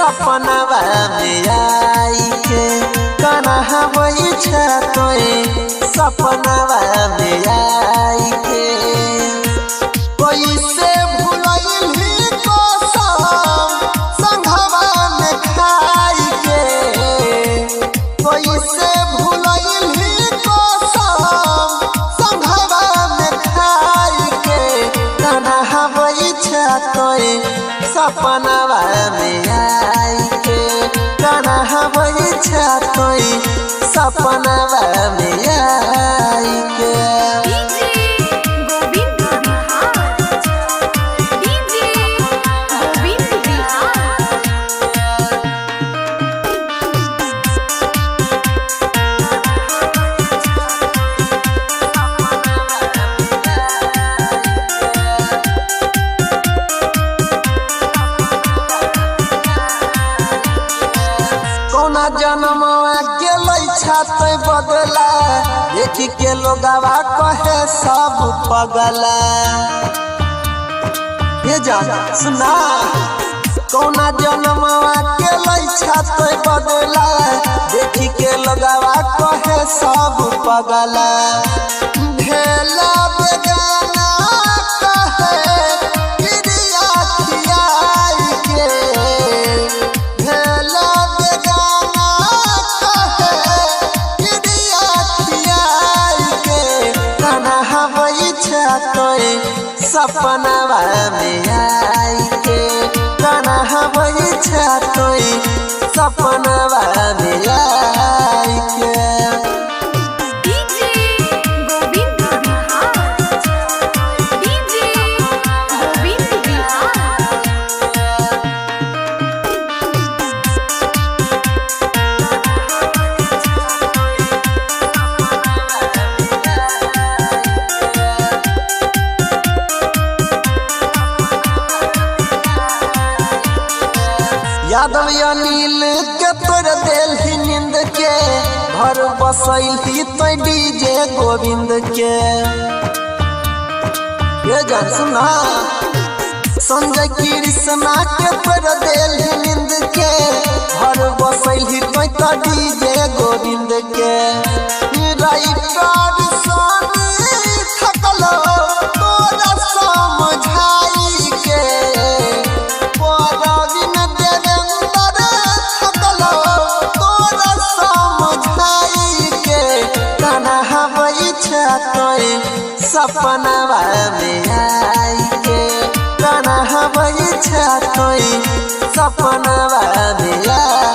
सपनवा में आई के कन्हा वही छतोए सपनवा में आई के कोई से भुलैली कसम संघवा में खाई के कोई से भुलैली कसम संघवा में खाई के कन्हा वही छतोए सपनवा में आई के कन्हा वही छतोए सपनवा में आई के। जनमवा गेलै छाते बदला देखी के लोगवा कहे सब पगला ये जान सुना कौना जनमवा गेलै छाते बदला देखी के लोगवा कहे सब पगला भेला बेगाना कहे प्रिया खियाई के भेला सपनवा में आई के कन्हा वही छतोए सपनवा में आई के। यादव अनिल के तोड़ दिल ही नींद के घर बसैल ही तो डीजे गोविंद के ये जान सुना संजय कृष्णा के तोड़ दिल ही नींद के घर बसैल ही तो डीजे गोविंद के राइटर सोनी थकलो तोरा समझाई के सपनवा में आई के कन्हा वही छतोए सपनवा में आई।